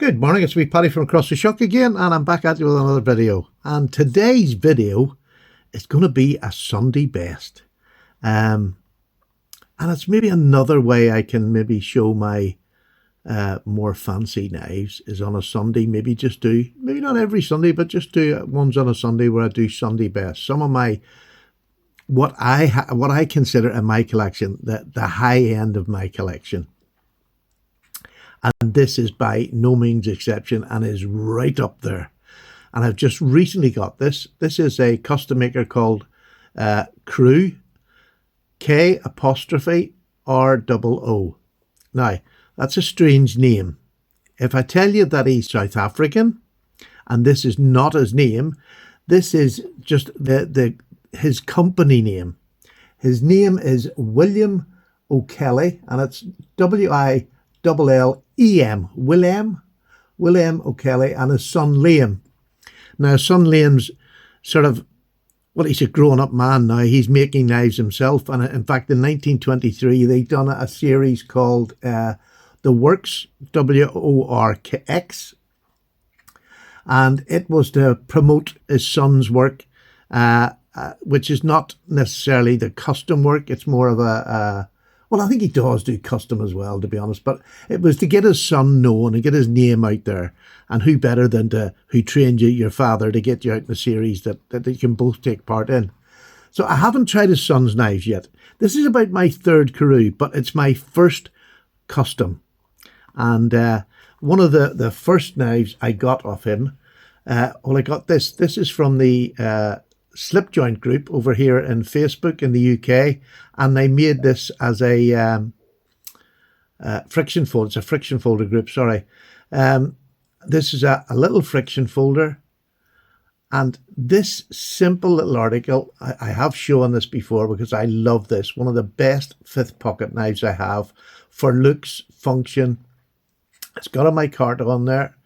Good morning, it's me Paddy from across the shop again, and I'm back at you with another video. And today's video is going to be a Sunday best. And it's maybe another way I can maybe show my more fancy knives is on a Sunday. Maybe not every Sunday, but just do ones on a Sunday where I do Sunday best. Some of my, what I consider in my collection, the high end of my collection. And this is by no means exception and is right up there. And I've just recently got this. This is a custom maker called Crew, K''ROO. Now, that's a strange name. If I tell you that he's South African, and this is not his name, this is just his company name. His name is William O'Kelly, and it's Willem, William O'Kelly, and his son Liam. Now, son Liam's sort of, well, he's a grown-up man now. He's making knives himself, and in fact, in 1923, they done a series called The Works, WORKX, and it was to promote his son's work, which is not necessarily the custom work. It's more of well, I think he does do custom as well, to be honest, but it was to get his son known and get his name out there. And who better than who trained you, your father, to get you out in a series that you can both take part in. So I haven't tried his son's knives yet. This is about my third Karoo, but it's my first custom. And one of the first knives I got off him, well, I got this. This is from the slip joint group over here in Facebook in the UK, and they made this as a friction folder. It's a friction folder group, sorry. This is a little friction folder, and this simple little article, I have shown this before because I love this. One of the best fifth pocket knives I have for looks, function. It's got a micarta on there,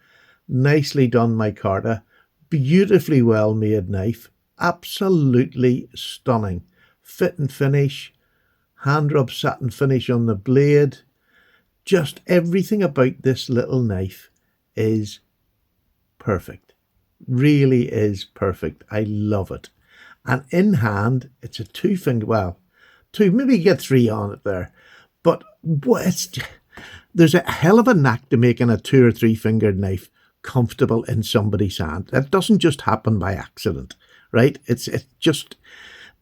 nicely done micarta, beautifully well made knife. Absolutely stunning. Fit and finish, hand rub satin finish on the blade. Just everything about this little knife is perfect. Really is perfect. I love it. And in hand, it's a two, maybe you get three on it there. But there's a hell of a knack to making a 2 or 3 fingered knife comfortable in somebody's hand. That doesn't just happen by accident. Right? It's just,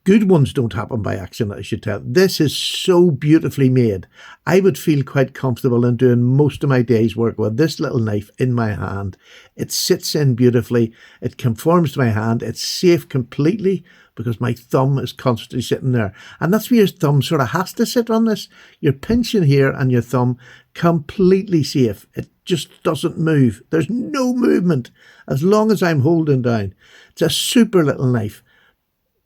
good ones don't happen by accident, I should tell. This is so beautifully made. I would feel quite comfortable in doing most of my day's work with this little knife in my hand. It sits in beautifully. It conforms to my hand. It's safe completely because my thumb is constantly sitting there. And that's where your thumb sort of has to sit on this. You're pinching here and your thumb completely safe. It just doesn't move. There's no movement as long as I'm holding down. It's a super little knife.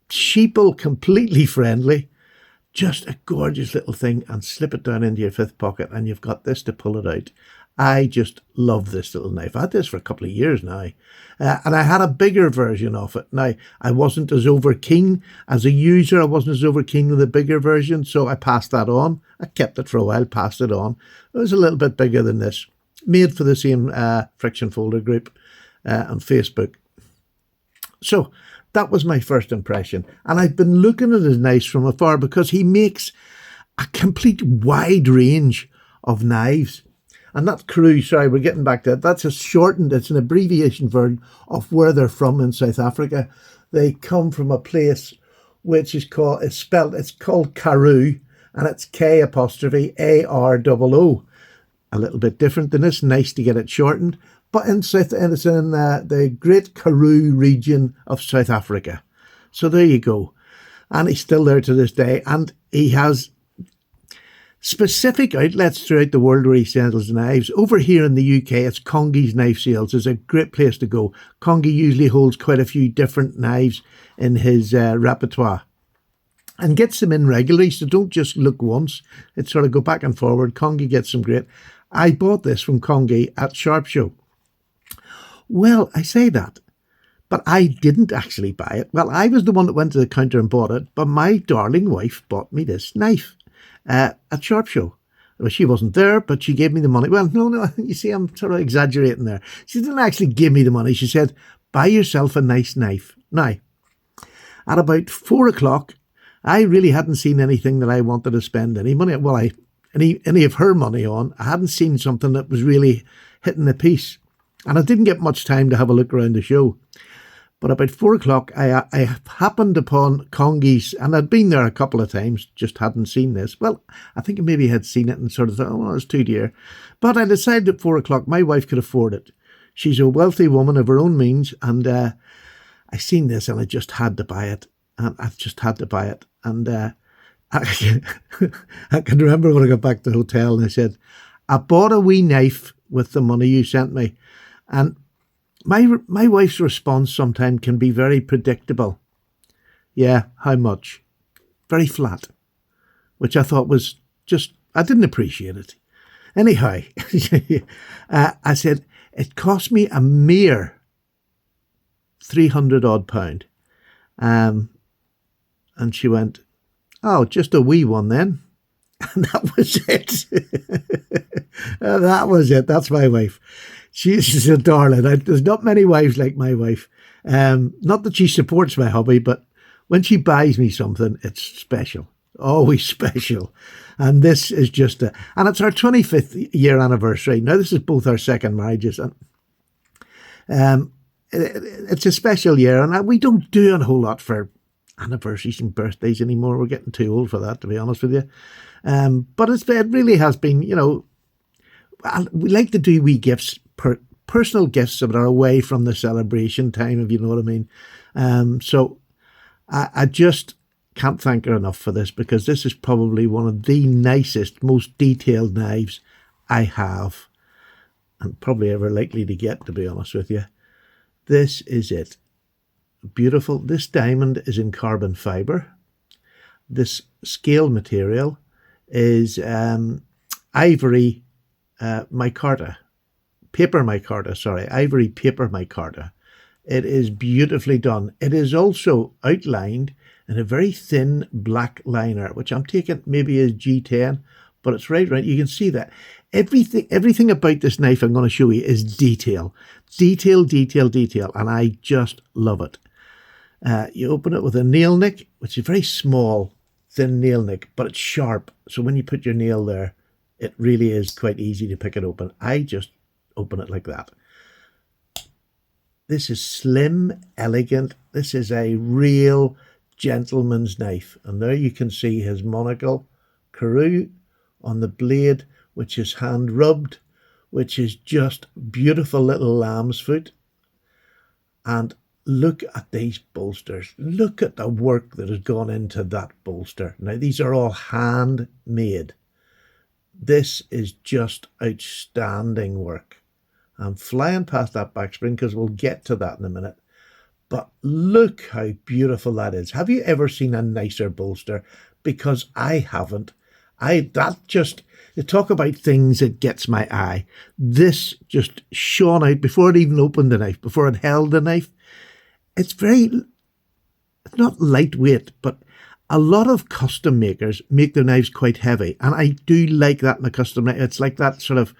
Sheeple, completely friendly. Just a gorgeous little thing, and slip it down into your fifth pocket and you've got this to pull it out. I just love this little knife. I had this for a couple of years now. And I had a bigger version of it. Now, I wasn't as over keen as a user. I wasn't as over keen with the bigger version, so I passed that on. I kept it for a while, passed it on. It was a little bit bigger than this. Made for the same friction folder group on Facebook. So that was my first impression. And I've been looking at his knives from afar because he makes a complete wide range of knives. And that Crew, sorry, we're getting back to it. That's it's an abbreviation version of where they're from in South Africa. They come from a place which is called Karoo, and it's K''AROO. A little bit different than this, nice to get it shortened. But it's in the Great Karoo region of South Africa. So there you go. And he's still there to this day. And he has specific outlets throughout the world where he sells knives. Over here in the UK, it's Congi's Knife Sales. It's a great place to go. Congi usually holds quite a few different knives in his repertoire. And gets them in regularly, so don't just look once. It's sort of go back and forward. Congi gets them great. I bought this from Congi at Sharp Show. Well, I say that, but I didn't actually buy it. Well, I was the one that went to the counter and bought it, but my darling wife bought me this knife at Sharp Show. Well, she wasn't there, but she gave me the money. Well, no, you see, I'm sort of exaggerating there. She didn't actually give me the money. She said, buy yourself a nice knife. Now, at about 4 o'clock, I really hadn't seen anything that I wanted to spend any money. Well, any of her money on. I hadn't seen something that was really hitting the piece. And I didn't get much time to have a look around the show. But about 4 o'clock, I happened upon Congies, and I'd been there a couple of times, just hadn't seen this. Well, I think I maybe had seen it and sort of thought, oh, it's too dear. But I decided at 4 o'clock my wife could afford it. She's a wealthy woman of her own means, and I seen this and I just had to buy it. And I just had to buy it. And I can remember when I got back to the hotel and I said, I bought a wee knife with the money you sent me. And my wife's response sometimes can be very predictable. Yeah, how much? Very flat, which I thought was just, I didn't appreciate it. Anyhow, I said, it cost me a mere 300 odd pound. And she went, oh, just a wee one then. And that was it. That was it. That's my wife. She's a darling. There's not many wives like my wife. Not that she supports my hobby, but when she buys me something, it's special. Always special. And this is just and it's our 25th year anniversary. Now, this is both our second marriages. And it's a special year. And we don't do a whole lot for anniversaries and birthdays anymore. We're getting too old for that, to be honest with you. But it really has been, we like to do wee gifts, personal gifts that are away from the celebration time, if you know what I mean. So I just can't thank her enough for this, because this is probably one of the nicest, most detailed knives I have, and probably ever likely to get, to be honest with you. This is it. Beautiful. This diamond is in carbon fibre. This scale material is ivory micarta. Paper micarta, sorry. Ivory paper micarta. It is beautifully done. It is also outlined in a very thin black liner, which I'm taking maybe as G10, but it's right. You can see that. Everything about this knife I'm going to show you is detail. Detail, detail, detail. And I just love it. You open it with a nail nick, which is a very small, thin nail nick, but it's sharp. So when you put your nail there, it really is quite easy to pick it open. I just open it like that. This is slim, elegant. This is a real gentleman's knife. And there you can see his monocle, Carew, on the blade, which is hand rubbed, which is just beautiful little lamb's foot. And look at these bolsters. Look at the work that has gone into that bolster. Now, these are all handmade. This is just outstanding work. I'm flying past that back spring because we'll get to that in a minute. But look how beautiful that is. Have you ever seen a nicer bolster? Because I haven't. You talk about things that gets my eye. This just shone out before it even opened the knife, before it held the knife. It's not lightweight, but a lot of custom makers make their knives quite heavy. And I do like that in a custom knife. It's like that sort of,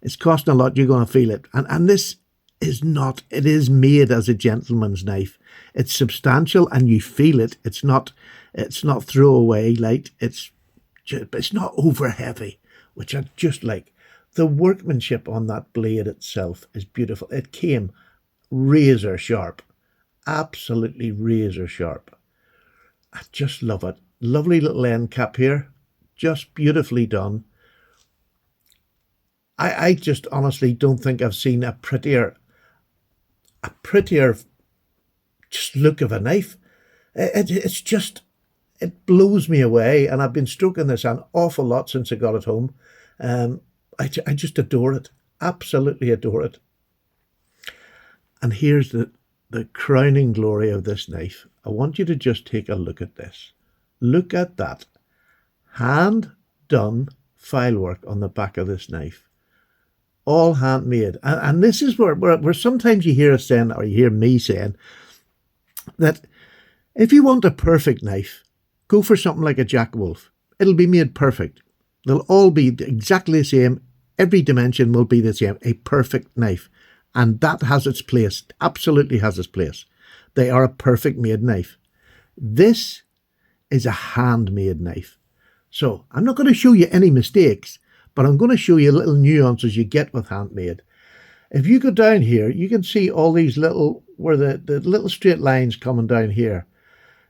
it's costing a lot, you're going to feel it. And this is not, it is made as a gentleman's knife. It's substantial and you feel it. It's not throwaway light. It's not over heavy, which I just like. The workmanship on that blade itself is beautiful. It came razor sharp, absolutely razor sharp. I just love it. Lovely little end cap here, just beautifully done. I just honestly don't think I've seen a prettier just look of a knife. It blows me away, and I've been stroking this an awful lot since I got it home. I just adore it, absolutely adore it. And here's the crowning glory of this knife. I want you to just take a look at this. Look at that hand-done file work on the back of this knife. All handmade. And this is where sometimes you hear us saying, or you hear me saying, that if you want a perfect knife, go for something like a Jack Wolf. It'll be made perfect. They'll all be exactly the same. Every dimension will be the same. A perfect knife. And that has its place. Absolutely has its place. They are a perfect made knife. This is a handmade knife. So I'm not going to show you any mistakes, but I'm going to show you little nuances you get with handmade. If you go down here, you can see all these little, where the little straight lines coming down here.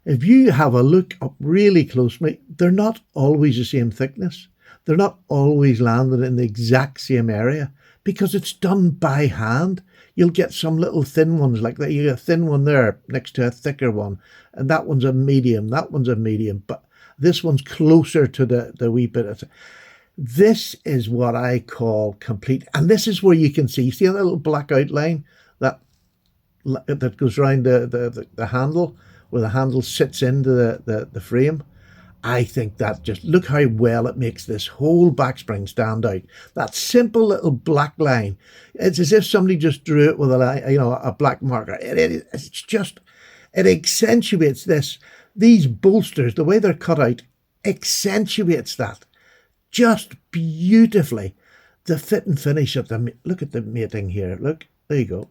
If you have a look up really closely, they're not always the same thickness. They're not always landed in the exact same area because it's done by hand. You'll get some little thin ones like that. You get a thin one there next to a thicker one, and that one's a medium, that one's a medium, but this one's closer to the wee bit. This is what I call complete, and this is where you can see that little black outline that goes around the handle, where the handle sits into the frame. I think that just, look how well it makes this whole back spring stand out. That simple little black line. It's as if somebody just drew it with a line, a black marker. It's just, it accentuates this. These bolsters, the way they're cut out, accentuates that just beautifully. The fit and finish of the, look at the mating here. Look, there you go.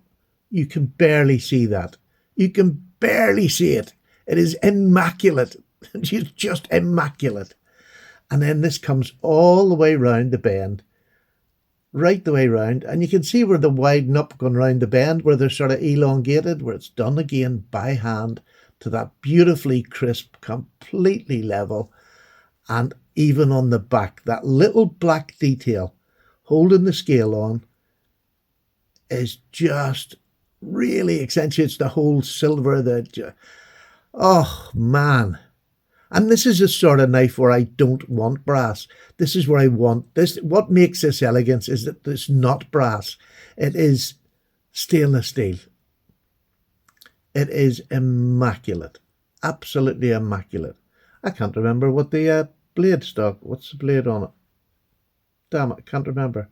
You can barely see that. You can barely see it. It is immaculate. She's just immaculate. And then this comes all the way round the bend, right the way round, and you can see where the widen up going round the bend, where they're sort of elongated, where it's done again by hand to that beautifully crisp, completely level. And even on the back, that little black detail holding the scale on is just really accentuates the whole silver. Oh man. And this is a sort of knife where I don't want brass. This is where I want this. What makes this elegance is that it's not brass. It is stainless steel. It is immaculate. Absolutely immaculate. I can't remember what the blade stock, what's the blade on it? Damn it, I can't remember.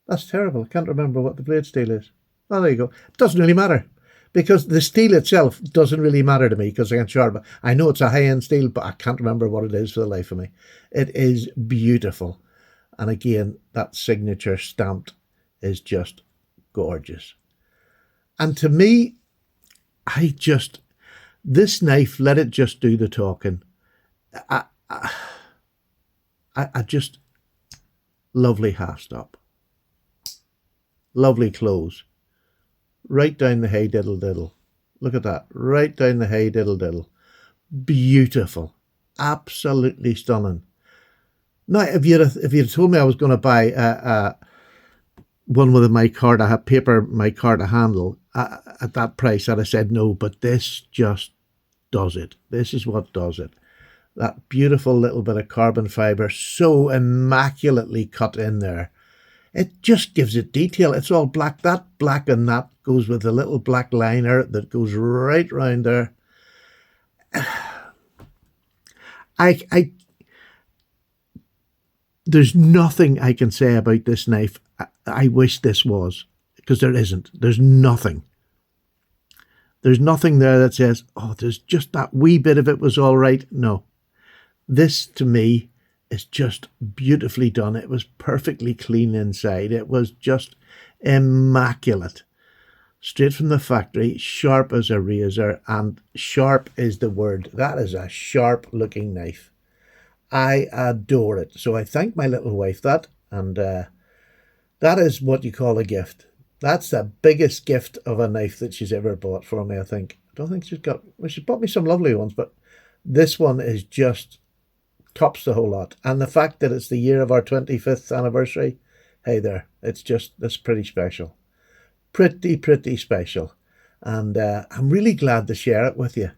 That's terrible. I can't remember what the blade steel is. Oh, there you go. It doesn't really matter, because the steel itself doesn't really matter to me, because I can sharpen. I know it's a high-end steel, but I can't remember what it is for the life of me. It is beautiful. And again, that signature stamped is just gorgeous. And to me, this knife, let it just do the talking. I just, lovely half stop. Lovely close. Right down the hey diddle diddle. Look at that. Right down the hey diddle diddle. Beautiful. Absolutely stunning. Now, if you'd told me I was going to buy one with my card, I have paper, my card to handle at that price, I'd have said no, but this just does it. This is what does it. That beautiful little bit of carbon fibre, so immaculately cut in there. It just gives it detail. It's all black. That black and that goes with the little black liner that goes right round there. There's nothing I can say about this knife I wish this was, because there isn't. There's nothing. There's nothing there that says, oh, there's just that wee bit of it was all right. No. This, to me, is just beautifully done. It was perfectly clean inside. It was just immaculate. Straight from the factory, sharp as a razor, and sharp is the word. That is a sharp-looking knife. I adore it. So I thank my little wife that, and that is what you call a gift. That's the biggest gift of a knife that she's ever bought for me, I think. I don't think she's got... Well, she's bought me some lovely ones, but this one is just... tops the whole lot. And the fact that it's the year of our 25th anniversary, hey there, that's pretty special. Pretty special. And I'm really glad to share it with you.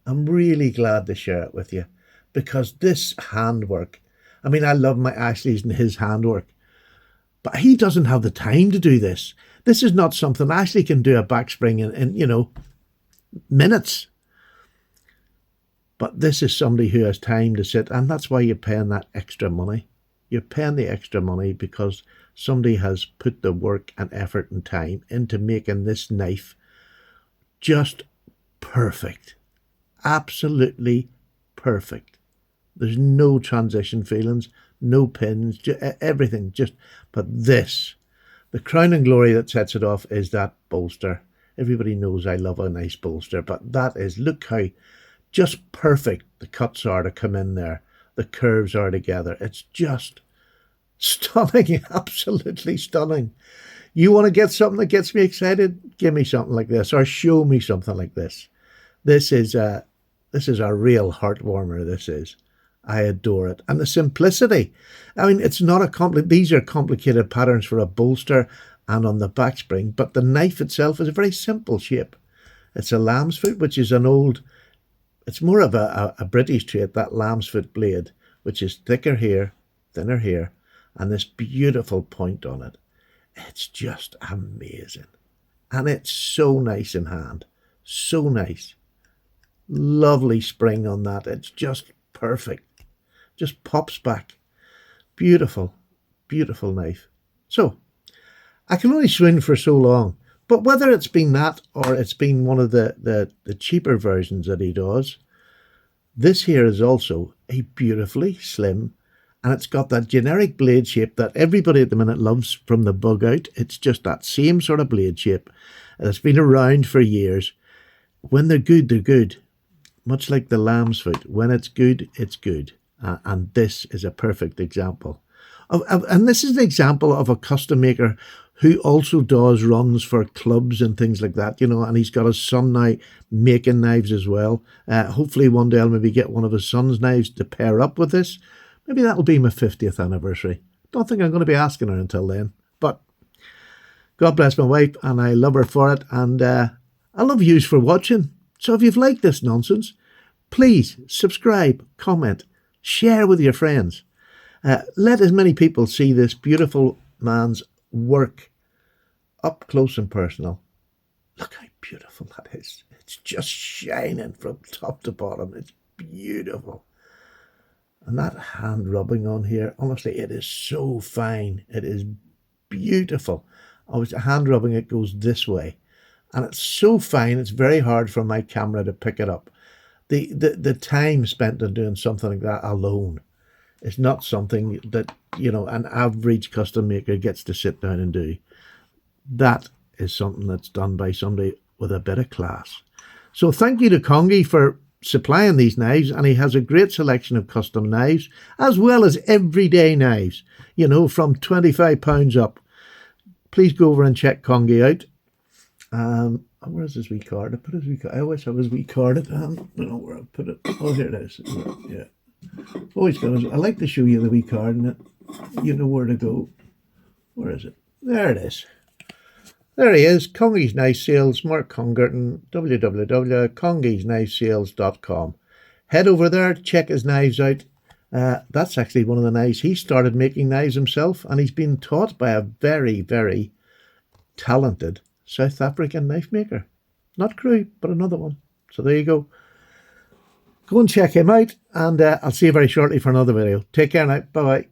I'm really glad to share it with you, because this handwork, I mean, I love my Ashley's and his handwork, but he doesn't have the time to do this. This is not something Ashley can do a back spring in minutes. But this is somebody who has time to sit, and that's why you're paying that extra money. You're paying the extra money because somebody has put the work and effort and time into making this knife just perfect. Absolutely perfect. There's no transition feelings, no pins, everything. But this, the crown and glory that sets it off is that bolster. Everybody knows I love a nice bolster, but that is, look how just perfect the cuts are to come in there. The curves are together. It's just stunning, absolutely stunning. You want to get something that gets me excited? Give me something like this, or show me something like this. This is a real heart warmer. This is. I adore it. And the simplicity. I mean, it's not a these are complicated patterns for a bolster and on the back spring, but the knife itself is a very simple shape. It's a Lambsfoot, which is an old, it's more of a British trait, that Lambsfoot blade, which is thicker here, thinner here, and this beautiful point on it. It's just amazing. And it's so nice in hand. So nice. Lovely spring on that. It's just perfect. Just pops back. Beautiful, beautiful knife. So, I can only swoon for so long. But whether it's been that or it's been one of the cheaper versions that he does, this here is also a beautifully slim, and it's got that generic blade shape that everybody at the minute loves from the bug out. It's just that same sort of blade shape. It's been around for years. When they're good, they're good. Much like the Lambsfoot. When it's good, it's good. And this is a perfect example. And this is an example of a custom maker who also does runs for clubs and things like that, you know, and he's got his son now making knives as well. Hopefully one day I'll maybe get one of his son's knives to pair up with this. Maybe that'll be my 50th anniversary. Don't think I'm going to be asking her until then. But God bless my wife, and I love her for it. And I love yous for watching. So if you've liked this nonsense, please subscribe, comment, share with your friends. Let as many people see this beautiful man's work up close and personal. Look how beautiful that is. It's just shining from top to bottom. It's beautiful. And that hand rubbing on here, honestly, it is so fine. It is beautiful. I was hand rubbing, it goes this way. And it's so fine, it's very hard for my camera to pick it up. The time spent on doing something like that alone is not something that, you know, an average custom maker gets to sit down and do. That is something that's done by somebody with a bit of class. So thank you to Congy for supplying these knives, and he has a great selection of custom knives as well as everyday knives, you know, from £25 up. Please go over and check Congy out. Where's his wee card? I put his wee card. I always have his wee card at hand. I don't know where I put it. Oh, here it is. Yeah. Always got his. I like to show you the wee card, and you know where to go. Where is it? There it is. There he is. Congy's Knife Sales, Mark Congerton, www.congysknifesales.com. Head over there, check his knives out. That's actually one of the knives. He started making knives himself, and he's been taught by a very, very talented South African knife maker. Not Crew, but another one. So there you go. Go and check him out, and I'll see you very shortly for another video. Take care now. Bye-bye.